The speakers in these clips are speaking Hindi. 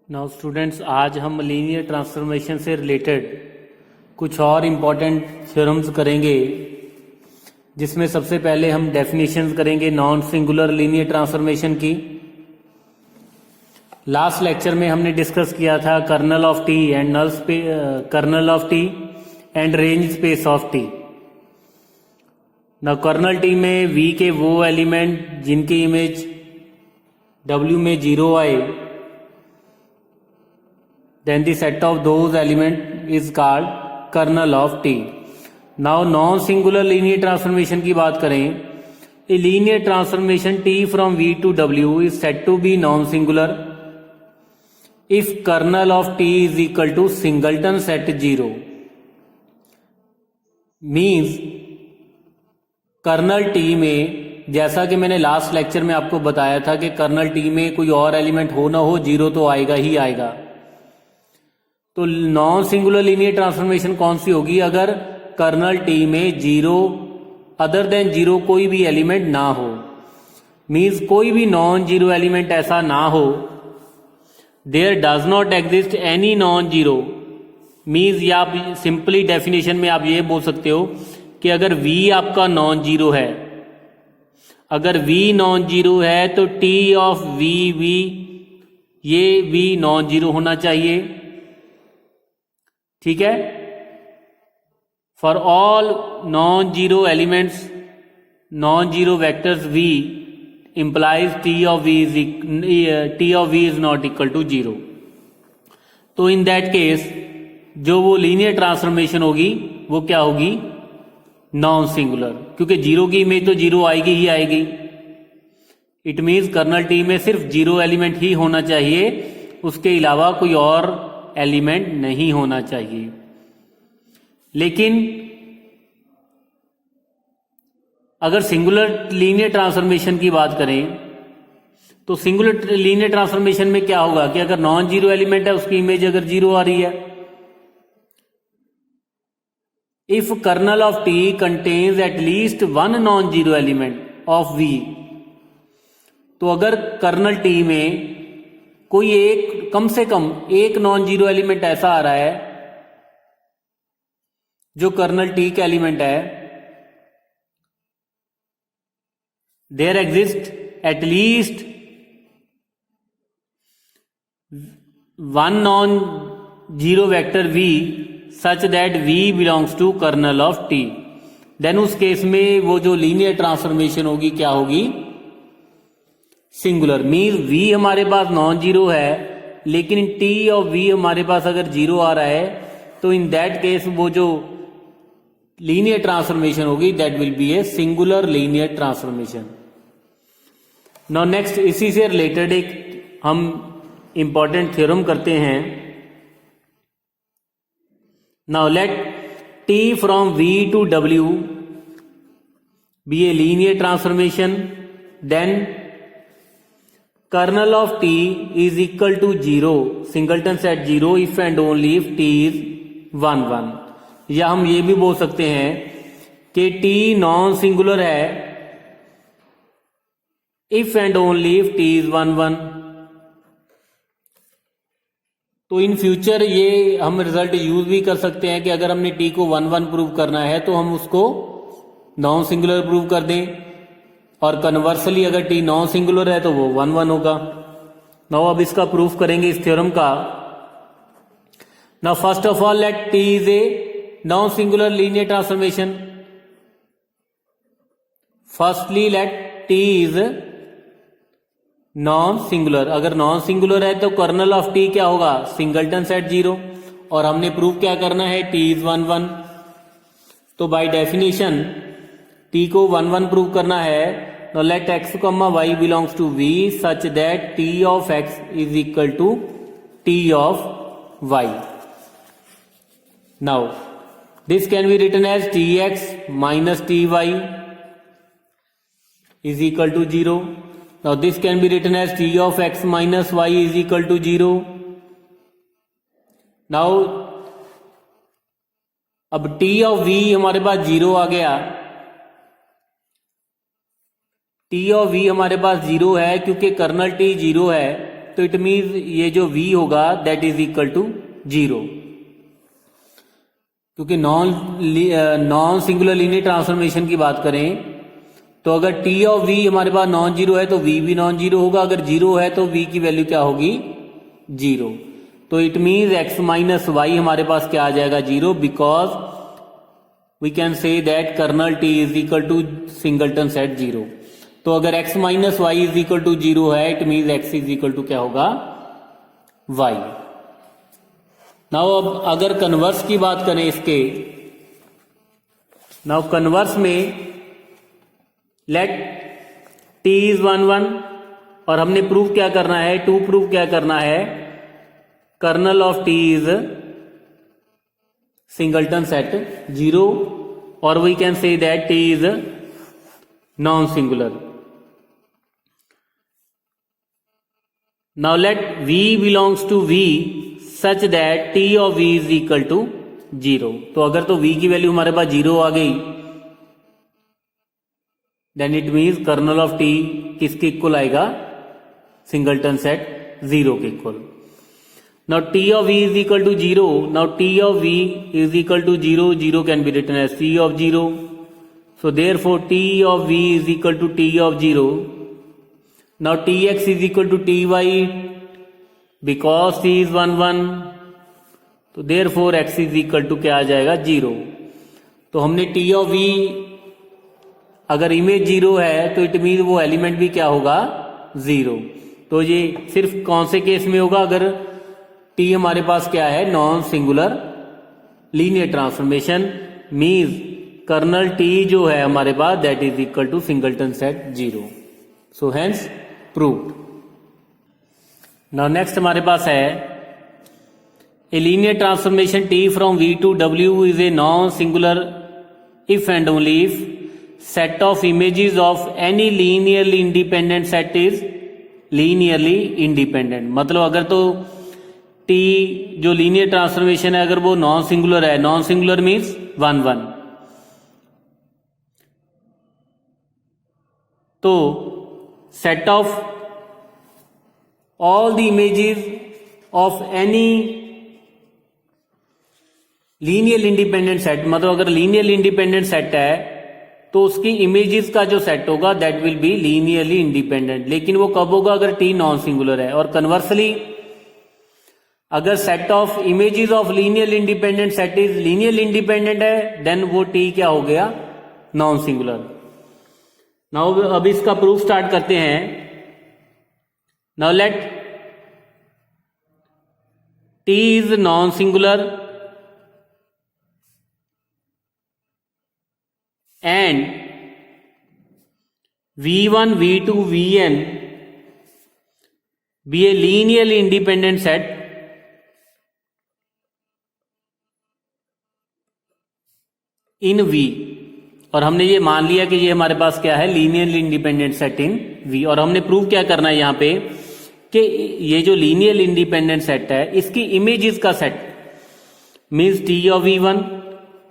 नाउ स्टूडेंट्स, आज हम लीनियर ट्रांसफॉर्मेशन से रिलेटेड कुछ और इम्पॉर्टेंट थ्योरम्स करेंगे, जिसमें सबसे पहले हम डेफिनेशंस करेंगे नॉन सिंगुलर लीनियर ट्रांसफॉर्मेशन की। लास्ट लेक्चर में हमने डिस्कस किया था kernel of T and kernel of T and range space of T. ना कर्नल टी में वी के वो एलिमेंट जिनकी इमेज W में 0 आए, then the set of those element is called kernel of T. Now non singular linear transformation की बात करें, a linear transformation T from V to W is said to be non singular if kernel of T is equal to singleton set 0. Means kernel T में, जैसा कि मैंने लास्ट लेक्चर में आपको बताया था कि कर्नल टी में कोई और एलिमेंट हो ना हो, 0 तो आएगा ही आएगा। तो नॉन सिंगुलर लीनियर ट्रांसफॉर्मेशन कौन सी होगी? अगर कर्नल टी में 0 अदर देन 0 कोई भी एलिमेंट ना हो, मीन्स कोई भी नॉन जीरो एलिमेंट ऐसा ना हो। There does not exist any non zero, means या आप सिंपली डेफिनेशन में आप ये बोल सकते हो कि अगर V आपका नॉन जीरो है, अगर V नॉन जीरो है तो T ऑफ V ये V नॉन जीरो होना चाहिए। ठीक है, for all non zero elements, non zero vectors V implies T of V is not equal to 0। तो इन दैट केस जो वो लीनियर ट्रांसफॉर्मेशन होगी वो क्या होगी? नॉन सिंगुलर, क्योंकि 0 की इमेज तो 0 आएगी ही आएगी। इट मीन्स कर्नल टी में सिर्फ 0 एलिमेंट ही होना चाहिए, उसके अलावा कोई और एलिमेंट नहीं होना चाहिए। लेकिन अगर सिंगुलर लीनियर ट्रांसफॉर्मेशन की बात करें तो सिंगुलर लीनियर ट्रांसफॉर्मेशन में क्या होगा कि अगर नॉन जीरो एलिमेंट है उसकी इमेज अगर 0 आ रही है, if kernel of T contains at least one non zero element of V, तो अगर कर्नल टी में कोई एक, कम से कम एक नॉन जीरो एलिमेंट ऐसा आ रहा है जो कर्नल टी का एलिमेंट है, there exist at least one non zero vector V such that V belongs to kernel of T, then उस केस में वो जो लीनियर ट्रांसफॉर्मेशन होगी क्या होगी? सिंगुलर। मीन V हमारे पास नॉन जीरो है, लेकिन T और V हमारे पास अगर 0 आ रहा है, तो इन दैट केस वो जो लीनियर ट्रांसफॉर्मेशन होगी that will B a singular linear transformation. Now next, इसी से रिलेटेड एक हम इंपॉर्टेंट थ्योरम करते हैं। Now let T from V to W be a linear transformation, then kernel of T is equal to 0, singleton set 0 if and only if T is 1 1। या हम ये भी बोल सकते हैं कि T नॉन सिंगुलर है if and only if T is 1 1। तो इन फ्यूचर ये हम रिजल्ट यूज भी कर सकते हैं कि अगर हमने T को 1 1 प्रूव करना है तो हम उसको नॉन सिंगुलर प्रूव कर दें, और कन्वर्सली अगर T नॉन सिंगुलर है तो वो 1 1 होगा। नाउ अब इसका प्रूफ करेंगे इस थ्योरम का। Now first of all let T is a non singular linear transformation. Firstly let T is non singular. अगर नॉन सिंगुलर है तो कर्नल ऑफ T क्या होगा? सिंगलटन सेट 0, और हमने प्रूव क्या करना है? T is 1 1। तो बाय डेफिनेशन T को 1 1 प्रूव करना है। तो let x, y belongs to V such that T of x is equal to T of y। Now this can be written as Tx minus Ty is equal to 0। Now this can be written as T of x minus y is equal to 0. Now अब T of V हमारे पास 0 आ गया। T of V हमारे पास 0 है क्योंकि कर्नल T 0 है, तो इट मीन्स ये जो v होगा दैट इज इक्वल टू 0, क्योंकि नॉन सिंगुलर लीनियर ट्रांसफॉर्मेशन की बात करें तो अगर t ऑफ v हमारे पास नॉन जीरो है तो v भी नॉन जीरो होगा, अगर जीरो है तो v की वैल्यू क्या होगी 0। तो it means x minus y हमारे पास क्या आ जाएगा 0, because we can say that kernel t is equal to singleton set 0। तो अगर x minus y is equal to 0 है, it means x is equal to क्या होगा y। नाउ अब अगर कन्वर्स की बात करें इसके, नाउ कन्वर्स में लेट t इज 1 1 और हमने प्रूव क्या करना है, टू प्रूव क्या करना है, kernel of t is singleton set 0 और we can say that t is non singular. Now let v belongs to v such that t of v is equal to 0। तो अगर तो v की वैल्यू हमारे पास 0 आ गई, then it means kernel of t किसके इक्वल आएगा, सिंगलटन सेट 0 के equal. Now t of v is equal to 0. Now t of v is equal to 0. 0 can be written as t of 0. So therefore t of v is equal to t of 0. Now tx is equal to ty because t is 1 1. तो therefore x is equal to क्या आ जाएगा 0। तो हमने t of v अगर इमेज 0 है तो इट मीन वो एलिमेंट भी क्या होगा 0। तो ये सिर्फ कौन से केस में होगा, अगर t हमारे पास क्या है non singular linear transformation, means kernel t जो है हमारे पास that is equal to singleton set 0। So hence proved. Now next हमारे पास है a linear transformation t from v to w is a non singular if and only if set of images of any linearly independent set is linearly independent. मतलब अगर तो t जो लीनियर ट्रांसफॉर्मेशन है अगर वो नॉन सिंगुलर है, नॉन सिंगुलर मीन्स 1 1, तो set of all the images of any linear independent set, मतलब अगर लीनियर इंडिपेंडेंट सेट है तो उसकी इमेजेस का जो सेट होगा that will B linearly independent. लेकिन वो कब होगा, अगर t नॉन सिंगुलर है। और कन्वर्सली अगर set of images of linear independent set is linear independent है, देन वो t क्या हो गया नॉन सिंगुलर। नाउ अब इसका प्रूफ स्टार्ट करते हैं। Now let t is non singular and v1 v2 vn be a linearly independent set in v, और हमने ये मान लिया कि ये हमारे पास क्या है लीनियरली इंडिपेंडेंट सेट इन v। और हमने प्रूव क्या करना है यहाँ पे कि ये जो लीनियर इंडिपेंडेंट सेट है इसकी इमेजेस का set means t of v1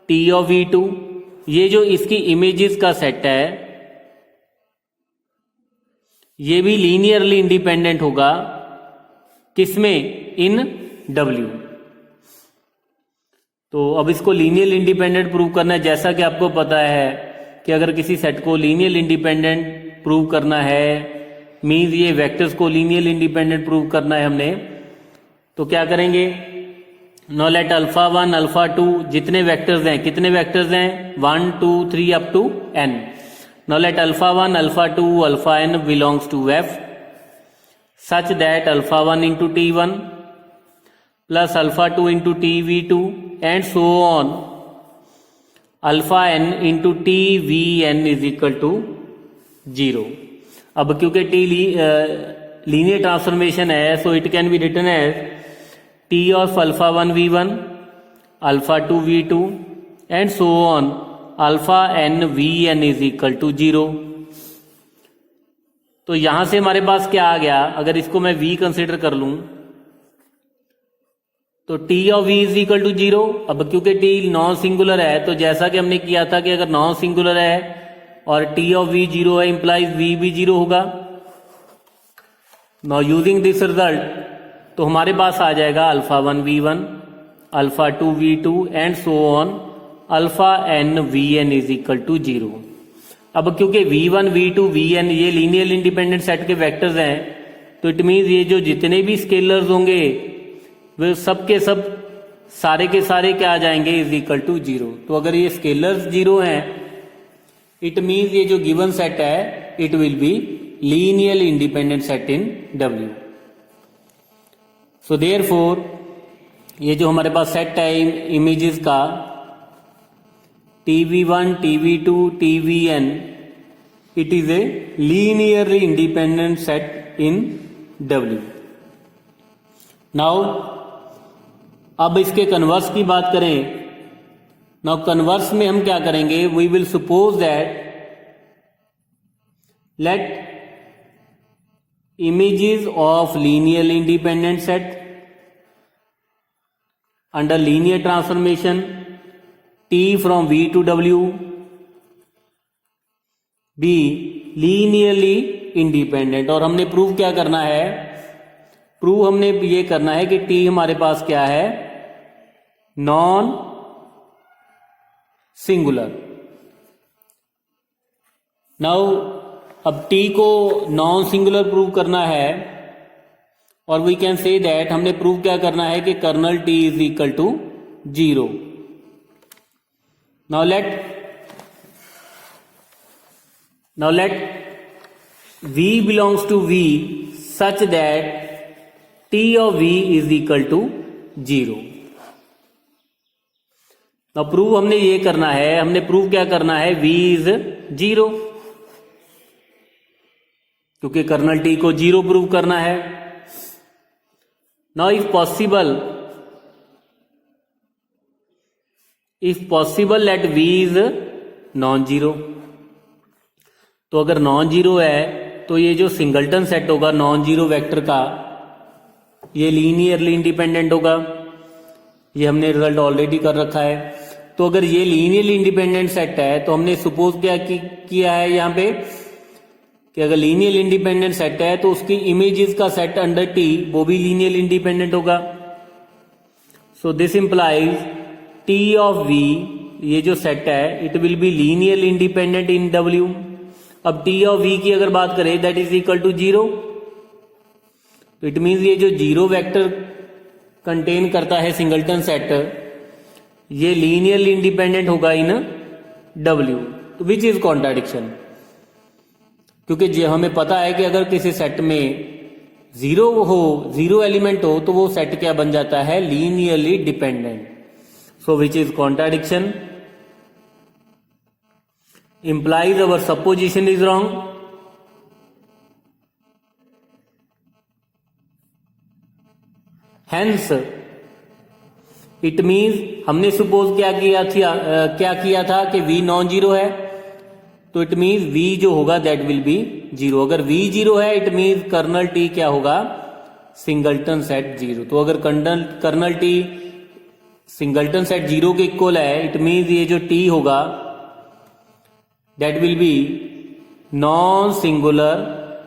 t of v2, ये जो इसकी इमेजेस का सेट है ये भी लीनियरली इंडिपेंडेंट होगा किसमें, इन w। तो अब इसको लीनियर इंडिपेंडेंट प्रूव करना है। जैसा कि आपको पता है कि अगर किसी सेट को लीनियर इंडिपेंडेंट प्रूव करना है मीन्स ये वेक्टर्स को लीनियर इंडिपेंडेंट प्रूव करना है हमने, तो क्या करेंगे, नो लेट अल्फा 1 अल्फा 2 जितने वेक्टर्स हैं, कितने वेक्टर्स हैं 1 2 3 up to n, now let alpha 1 alpha 2 alpha n belongs to f such that alpha 1 into t1 plus alpha 2 into tv2 and so on alpha n into tvn is equal to 0। अब क्योंकि t लीनियर ट्रांसफॉर्मेशन है so it can be written as t of alpha 1 v1 alpha 2 v2 and so on alpha n vn is equal to 0। तो यहां से हमारे पास क्या आ गया, अगर इसको मैं v कंसिडर कर लूं तो t of v is equal to 0। अब क्योंकि t नॉन सिंगुलर है तो जैसा कि हमने किया था कि अगर नॉन सिंगुलर है और t ऑफ v 0 है इंप्लाइज v भी 0 होगा। नाउ यूजिंग दिस रिजल्ट, तो हमारे पास आ जाएगा alpha 1 v1, alpha 2 v2 and so on alpha n vn is equal to 0। अब क्योंकि v1 v2 vn ये लीनियर इंडिपेंडेंट सेट के वेक्टर्स हैं, तो इट मीन्स ये जो जितने भी स्केलर्स होंगे वे सब के सब सारे के सारे क्या आ जाएंगे, इज इक्वल टू 0। तो अगर ये स्केलर्स 0 हैं, इट मीन्स ये जो गिवन सेट है it will be linear independent set in W। So therefore ये जो हमारे पास सेट है इमेजेस का TV1, TV2, TVN, it is a linearly independent set in W। Now अब इसके कन्वर्स की बात करें, नाउ कन्वर्स में हम क्या करेंगे, we will suppose that let images of linearly independent set under linear transformation T from V to W be linearly independent। और हमने प्रूव क्या करना है, प्रूव हमने ये करना है कि T हमारे पास क्या है, नॉन सिंगुलर। नाउ अब T को नॉन सिंगुलर प्रूव करना है, और वी कैन से दैट हमने प्रूव क्या करना है कि kernel T is equal to 0। Now let V belongs to V such that T of V is equal to 0। Now prove हमने ये करना है, हमने प्रूव क्या करना है, V is 0, क्योंकि कर्नल T को 0 प्रूव करना है। Now if possible let V is non zero. तो अगर नॉन जीरो है तो ये जो सिंगल्टन सेट होगा नॉन जीरो वेक्टर का, ये लीनियरली इंडिपेंडेंट होगा। ये हमने रिजल्ट ऑलरेडी कर रखा है। तो अगर ये लीनियरली इंडिपेंडेंट सेट है तो हमने सपोज क्या किया है यहाँ पे कि अगर लीनियर इंडिपेंडेंट सेट है तो उसकी इमेजेस का सेट अंडर टी वो भी लीनियर इंडिपेंडेंट होगा। So this implies T of V, ये जो सेट है it will be linear independent in W. अब टी ऑफ वी की अगर बात करें दैट इज इक्वल टू 0, तो इट मीन्स ये जो जीरो वेक्टर कंटेन करता है सिंगल्टन सेट, ये लीनियरली इंडिपेंडेंट होगा इन डब्ल्यू, तो विच इज कॉन्ट्राडिक्शन। क्योंकि जो हमें पता है कि अगर किसी सेट में जीरो एलिमेंट हो तो वो सेट क्या बन जाता है, linearly dependent. So which is contradiction, implies our supposition is wrong। Hence it means हमने सपोज क्या किया था कि V नॉन जीरो है, तो इट मीन्स V जो होगा दैट विल बी 0। अगर V 0 है इट मीन्स कर्नल T क्या होगा, सिंगल्टन सेट 0। तो अगर कर्नल T सिंगल्टन सेट 0 के इक्वल है इट मीन्स ये जो T होगा that will be non-singular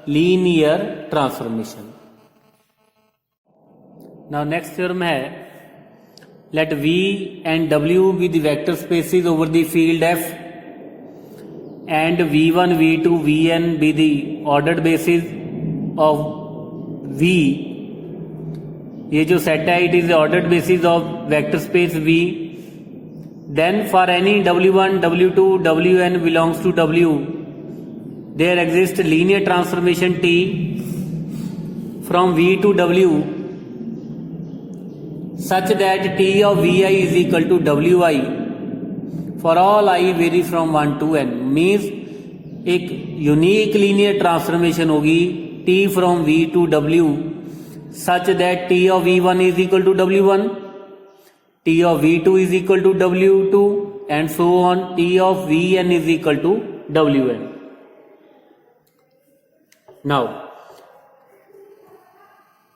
linear transformation। Now next theorem है let V and W be the vector spaces over the field F and V1, V2, Vn be the ordered basis of V। ये जो सेट है it is the ordered basis of vector space V। Then for any W1, W2, Wn belongs to W, there exists linear transformation T from V to W such that T of Vi is equal to Wi for all I vary from 1 to n। Means एक यूनिक लीनियर ट्रांसफॉर्मेशन होगी T from V to W such that T of V1 is equal to W1, T of V2 is equal to W2 and so on, T of Vn is equal to Wn। Now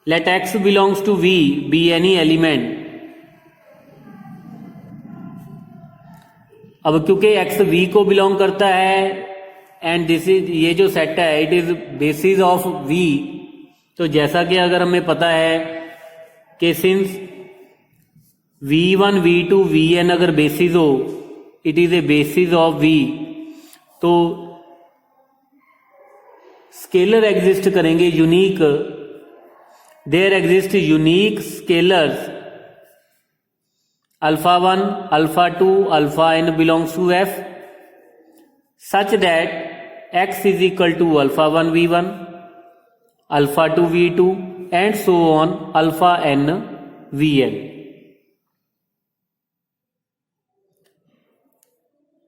let X belongs to V be any element। अब क्योंकि X V को बिलोंग करता है एंड दिस इज ये जो सेट है it is basis of V तो जैसा कि अगर हमें पता है कि सिंस V1 V2 Vn अगर बेसिस हो, it is a basis of V, तो स्केलर एग्जिस्ट करेंगे unique, there exist unique scalars alpha 1, alpha 2, alpha n belongs to F such that x is equal to alpha 1 V1, alpha 2 V2 and so on alpha n Vn.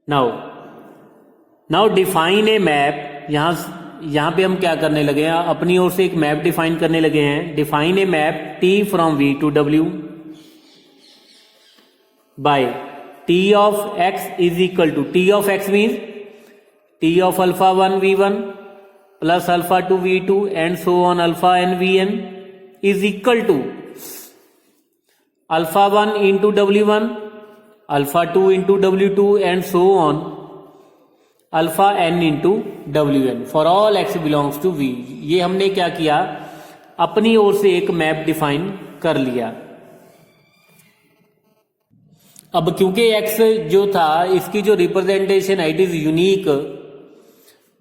Now define a map. यहां पे हम क्या करने लगे हैं, अपनी ओर से एक मैप डिफाइन करने लगे हैं. Define a map T from V to W by T of X is equal to, T of X means T of alpha 1 V1 plus alpha 2 V2 and so on alpha n Vn is equal to alpha 1 into W1, alpha 2 into W2 and so on alpha n into Wn for all x belongs to V. ये हमने क्या किया, अपनी ओर से एक मैप डिफाइन कर लिया. अब क्योंकि x जो था इसकी जो रिप्रेजेंटेशन है it is unique,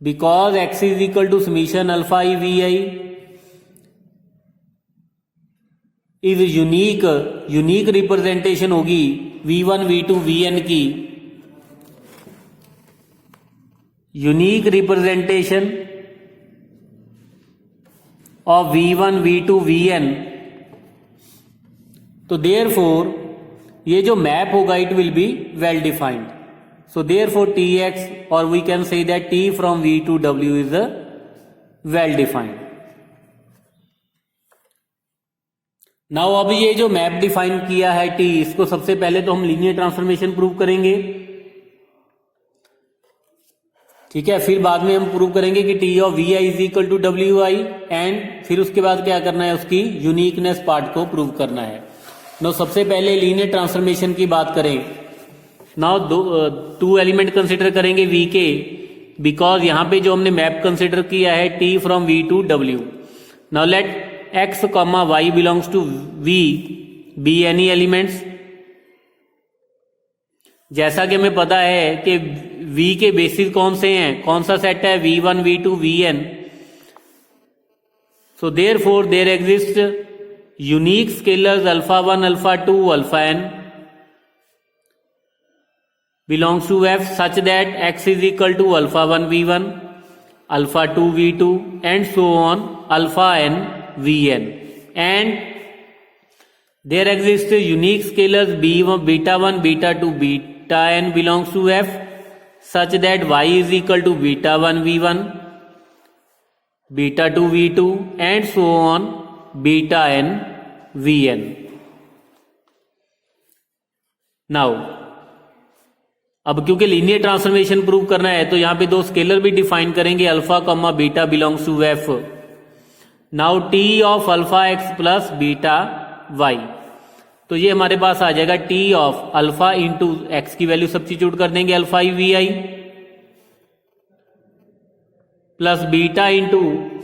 because x is equal to summation alpha i Vi is unique representation होगी V1 V2 Vn की. Unique representation of V1 V2 Vn. तो देयरफॉर ये जो मैप होगा it will be well defined. So therefore Tx और we can say that T from V to W is well defined. Now अब ये जो मैप डिफाइन किया है T, इसको सबसे पहले तो हम लीनियर ट्रांसफॉर्मेशन प्रूव करेंगे, ठीक है. फिर बाद में हम प्रूव करेंगे कि T of Vi is equal to Wi and फिर उसके बाद क्या करना है, उसकी यूनिकनेस पार्ट को प्रूव करना है. नो सबसे पहले लीनियर ट्रांसफॉर्मेशन की बात करें. नाउ टू एलिमेंट कंसिडर करेंगे V के, बिकॉज यहां पे जो हमने मैप कंसिडर किया है T from V to W. Now let x comma y belongs to V be any elements. जैसा कि हमें पता है कि V के बेसिस कौन से हैं, कौन सा सेट है, V1 V2 Vn. So therefore there exist unique scalars alpha 1, alpha 2, alpha n belongs to F such that x is equal to alpha 1 V1, alpha 2 V2 and so on alpha n Vn. And there exist unique scalars B1, beta 1, beta 2, beta n belongs to F such that y is equal to beta 1 V1, beta 2 V2 and so on beta n Vn. Now अब क्योंकि लीनियर ट्रांसफॉर्मेशन प्रूव करना है तो यहां पे दो स्केलर भी डिफाइन करेंगे, alpha comma beta belongs to F. Now T of alpha x plus beta y, तो ये हमारे पास आ जाएगा T of alpha into x की वैल्यू सब्स्टिट्यूट कर देंगे alpha I V I plus beta into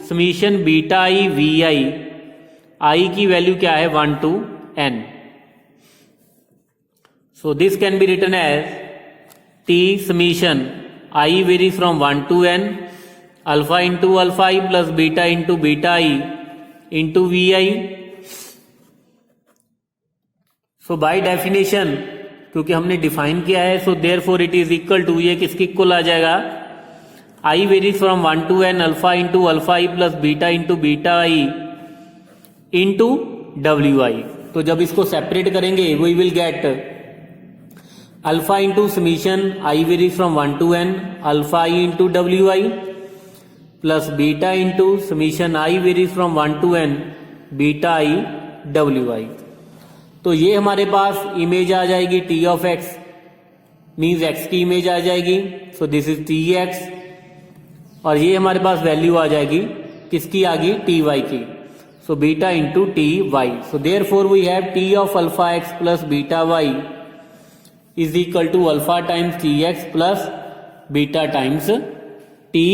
summation beta I V I की वैल्यू क्या है 1 to n. So this can be written as T summation I varies from 1 to n alpha into alpha I plus beta into beta I into Vi. So by definition क्योंकि हमने डिफाइन किया है so therefore it is equal to, ये किसके इक्वल आ जाएगा, I varies from 1 to n alpha into alpha I plus beta into beta I into Wi. तो जब इसको सेपरेट करेंगे we will get alpha into summation I varies from 1 to n alpha I into Wi plus beta into summation I varies from 1 to n beta I Wi. तो ये हमारे पास इमेज आ जाएगी T of x means x की इमेज आ जाएगी. सो दिस इज Tx और ये हमारे पास वैल्यू आ जाएगी किसकी, आ गई Ty की. So beta into Ty. So therefore we have T of alpha x plus beta y is equal to alpha times Tx plus beta times Ty.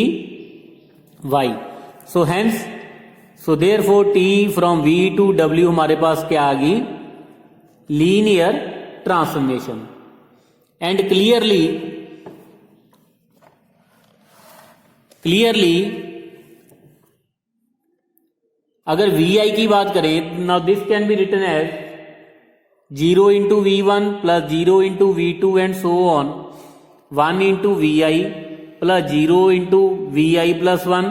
So therefore T from V to W हमारे पास क्या आ गई, लीनियर ट्रांसफॉर्मेशन। एंड क्लियरली अगर वी आई की बात करें, now this can be written as 0 into V one plus 0 into V two and so on 1 into V I plus 0 into V I plus 1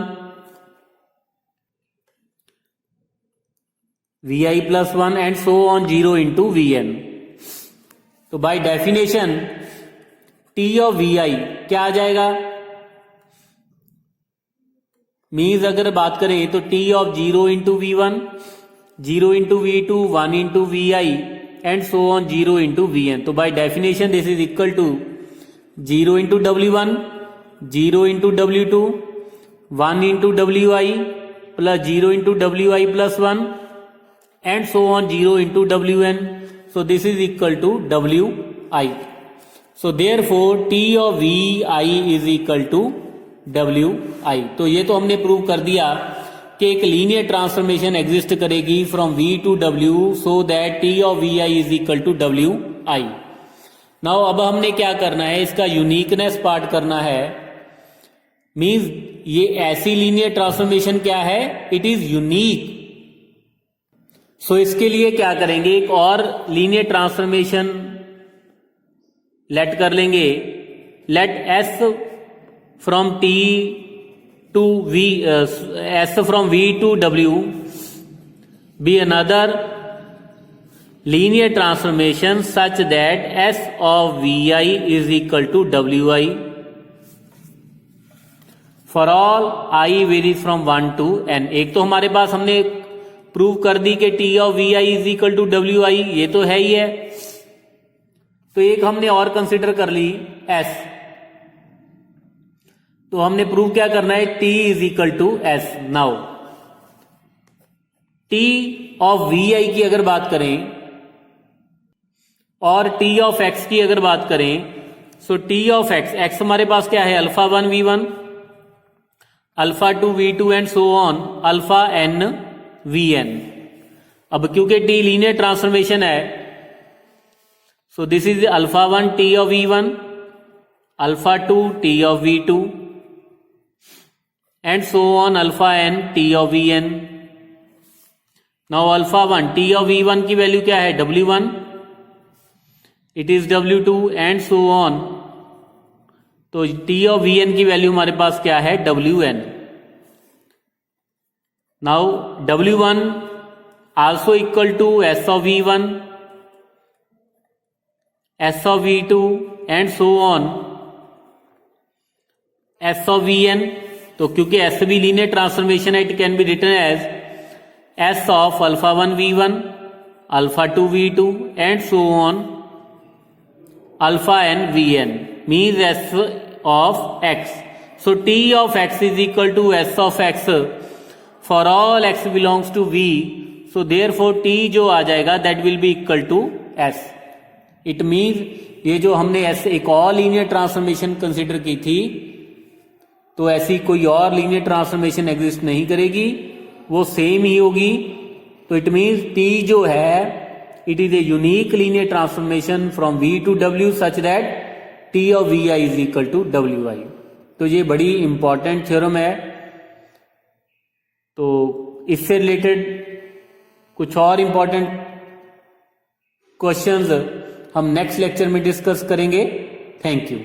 V I plus 1 and so on 0 into V N. तो by definition T of V I क्या आ जाएगा, मीन्स अगर बात करें तो T of 0 into V one, 0 into V two, 1 into V I and so on 0 into V N. तो by definition this is equal to 0 into W one, 0 into W two, 1 into W I plus 0 into W I plus 1 and so on 0 into W N. So this is equal to W I. So therefore T of V I is equal to W I. तो ये तो हमने प्रूव कर दिया कि एक लीनियर ट्रांसफॉर्मेशन एग्जिस्ट करेगी from V to W, so that T of V I is equal to W I. Now अब हमने क्या करना है, इसका यूनिकनेस पार्ट करना है। मींस ये ऐसी लीनियर ट्रांसफॉर्मेशन क्या है, इट इज यूनिक। सो इसके लिए क्या करेंगे, एक और लीनियर ट्रांसफॉर्मेशन लेट कर लेंगे। Let S from T to V, S from V to W be another linear transformation such that S of V I is equal to W I for all I varies from 1 to n। एक तो हमारे पास हमने प्रूव कर दी कि T of V I is equal to W I, ये तो है ही है। तो एक हमने और कंसिडर कर ली s। तो हमने प्रूव क्या करना है, t is equal to s। Now t of V I की अगर बात करें और t ऑफ x की अगर बात करें, सो t ऑफ x हमारे पास क्या है, alpha 1 V one, alpha 2 V two and so on alpha n V N. अब क्योंकि t लीनियर ट्रांसफॉर्मेशन है, so this is alpha 1 t of V one, alpha 2 t of V two and so on alpha n t of V N. Now alpha 1 t of V one की वैल्यू क्या है, w1, it is w2 and so on. तो t ऑफ वी एन की वैल्यू हमारे पास क्या है, wn। Now w1 also equal to s of v1, s of v2 and so on s of vn। तो क्योंकि s भी लीनियर ट्रांसफॉर्मेशन है, it can be written as s of alpha 1 v1, alpha 2 v2 and so on alpha n vn, means s of x। So t of x is equal to s of x for all x belongs to v। So therefore t जो आ जाएगा that will be equal to s। It means ये जो हमने ऐसे एक और लीनियर ट्रांसफॉर्मेशन कंसिडर की थी, तो ऐसी कोई और लीनियर ट्रांसफॉर्मेशन एग्जिस्ट नहीं करेगी, वो सेम ही होगी। तो इट मीन्स t जो है, it is a unique linear transformation from v to w such that t of vi is equal to wi। तो ये बड़ी इंपॉर्टेंट थ्योरम है। तो इससे रिलेटेड कुछ और इंपॉर्टेंट क्वेश्चंस हम नेक्स्ट लेक्चर में डिस्कस करेंगे। Thank you.